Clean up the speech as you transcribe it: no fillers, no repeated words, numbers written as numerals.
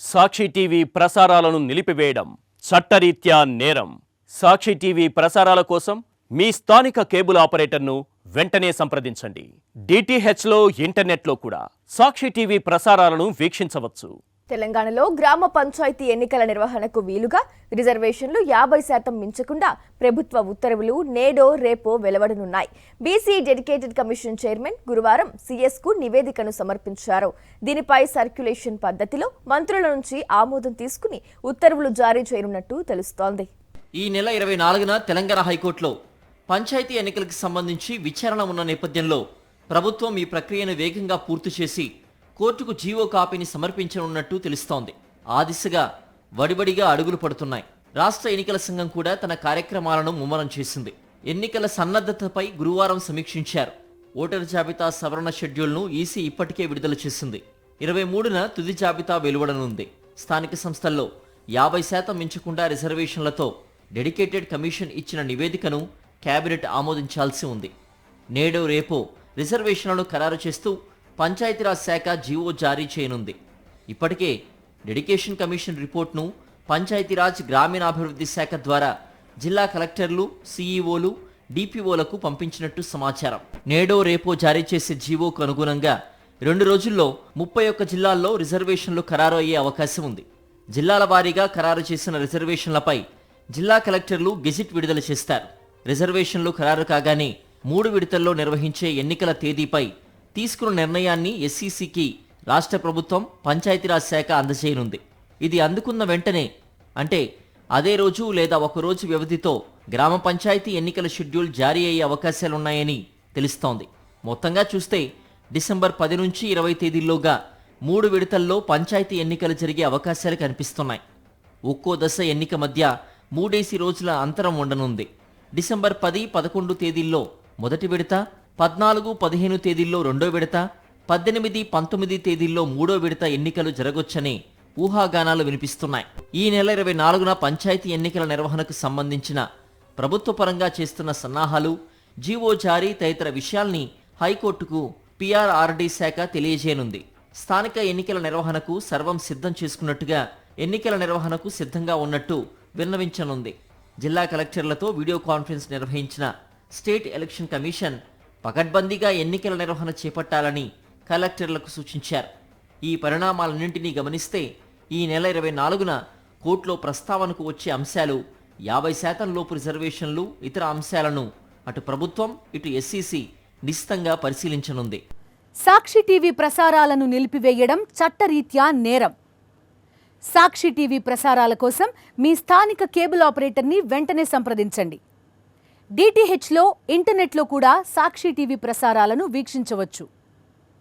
సాక్షి TV ప్రసారాలను నిలిపివేయడం చట్టరీత్యా నేరం. సాక్షి టీవీ ప్రసారాల కోసం మీ స్థానిక కేబుల్ ఆపరేటర్ను వెంటనే సంప్రదించండి. డిటిహెచ్లో ఇంటర్నెట్లో కూడా సాక్షి టీవీ ప్రసారాలను వీక్షించవచ్చు. తెలంగాణలో గ్రామ పంచాయతీ ఎన్నికల నిర్వహణకు వీలుగా రిజర్వేషన్లు 50% మించకుండా ప్రభుత్వ ఉత్తర్వులు నేడో రేపో వెలువడనున్నాయి. బీసీ డెడికేటెడ్ కమిషన్ చైర్మన్ గురువారం సీఎస్కు నివేదికను సమర్పించారు. దీనిపై సర్క్యులేషన్ పద్ధతిలో మంత్రుల నుంచి ఆమోదం తీసుకుని ఉత్తర్వులు జారీ చేయనున్నట్టు తెలుస్తోంది. ఈ నెల 24న తెలంగాణ హైకోర్టులో పంచాయతీ ఎన్నికలకు సంబంధించి విచారణ ఉన్న నేపథ్యంలో ప్రభుత్వం ఈ ప్రక్రియను వేగంగా పూర్తి చేసి కోర్టుకు జీవో కాపీని సమర్పించనున్నట్టు తెలుస్తోంది. ఆ దిశగా వడివడిగా అడుగులు పడుతున్నాయి. రాష్ట్ర ఎన్నికల సంఘం కూడా తన కార్యక్రమాలను ముమ్మరం చేసింది. ఎన్నికల సన్నద్ధతపై గురువారం సమీక్షించారు. ఓటరు జాబితా సవరణ షెడ్యూల్ను ఈసీ ఇప్పటికే విడుదల చేసింది. 23న తుది జాబితా వెలువడనుంది. స్థానిక సంస్థల్లో 50% మించకుండా రిజర్వేషన్లతో డెడికేటెడ్ కమిషన్ ఇచ్చిన నివేదికను కేబినెట్ ఆమోదించాల్సి ఉంది. నేడో రేపో రిజర్వేషన్లను ఖరారు చేస్తూ పంచాయతీరాజ్ శాఖ జీవో జారీ చేయనుంది. ఇప్పటికే డెడికేషన్ కమిషన్ రిపోర్ట్ను పంచాయతీరాజ్ గ్రామీణాభివృద్ధి శాఖ ద్వారా జిల్లా కలెక్టర్లు, సీఈఓలు, డిపిఓలకు పంపించినట్టు సమాచారం. నేడో రేపో జారీ చేసే జీవోకు అనుగుణంగా 2 రోజుల్లో 31 జిల్లాల్లో రిజర్వేషన్లు ఖరారు అయ్యే అవకాశం ఉంది. జిల్లాల వారీగా ఖరారు చేసిన రిజర్వేషన్లపై జిల్లా కలెక్టర్లు గెజిట్ విడుదల చేస్తారు. రిజర్వేషన్లు ఖరారు కాగానే 3 విడతల్లో నిర్వహించే ఎన్నికల తేదీపై తీసుకున్న నిర్ణయాన్ని ఎస్సీసీకి రాష్ట్ర ప్రభుత్వం పంచాయతీరాజ్ శాఖ అందజేయనుంది. ఇది అందుకున్న వెంటనే అంటే అదే రోజు లేదా ఒకరోజు వ్యవధితో గ్రామ పంచాయతీ ఎన్నికల షెడ్యూల్ జారీ అయ్యే అవకాశాలున్నాయని తెలుస్తోంది. మొత్తంగా చూస్తే డిసెంబర్ 10 నుంచి 20 తేదీల్లోగా 3 విడతల్లో పంచాయతీ ఎన్నికలు జరిగే అవకాశాలు కనిపిస్తున్నాయి. ఒక్కో దశ ఎన్నిక మధ్య 3 రోజుల అంతరం ఉండనుంది. డిసెంబర్ 10, 11 తేదీల్లో మొదటి విడత, 14, 15 తేదీల్లో రెండో విడత, 18, 19 తేదీల్లో మూడో విడత ఎన్నికలు జరగొచ్చని ఊహాగానాలు వినిపిస్తున్నాయి. ఈ నెల 24న పంచాయతీ ఎన్నికల నిర్వహణకు సంబంధించిన ప్రభుత్వ పరంగా చేస్తున్న సన్నాహాలు, జీవో జారీ తదితర విషయాల్ని హైకోర్టుకు పీఆర్ఆర్డీ శాఖ తెలియజేయనుంది. స్థానిక ఎన్నికల నిర్వహణకు సర్వం సిద్ధం చేసుకున్నట్టుగా ఎన్నికల నిర్వహణకు సిద్ధంగా ఉన్నట్టు విన్నవించనుంది. జిల్లా కలెక్టర్లతో వీడియో కాన్ఫరెన్స్ నిర్వహించిన స్టేట్ ఎలక్షన్ కమిషన్ పకడ్బందీగా ఎన్నికల నిర్వహణ చేపట్టాలని కలెక్టర్లకు సూచించారు. ఈ పరిణామాలన్నింటినీ గమనిస్తే ఈ నెల 24న కోర్టులో ప్రస్తావనకు వచ్చే అంశాలు 50% లోపు రిజర్వేషన్లు, ఇతర అంశాలను అటు ప్రభుత్వం ఇటు ఎస్సీసీ నిశితంగా పరిశీలించనుంది. సాక్షి టీవీ ప్రసారాలను నిలిపివేయడం చట్టరీత్యా నేరం. సాక్షి టీవీ ప్రసారాల కోసం మీ స్థానిక కేబుల్ ఆపరేటర్ని వెంటనే సంప్రదించండి. డిటిహెచ్లో ఇంటర్నెట్లో కూడా సాక్షి టీవీ ప్రసారాలను వీక్షించవచ్చు.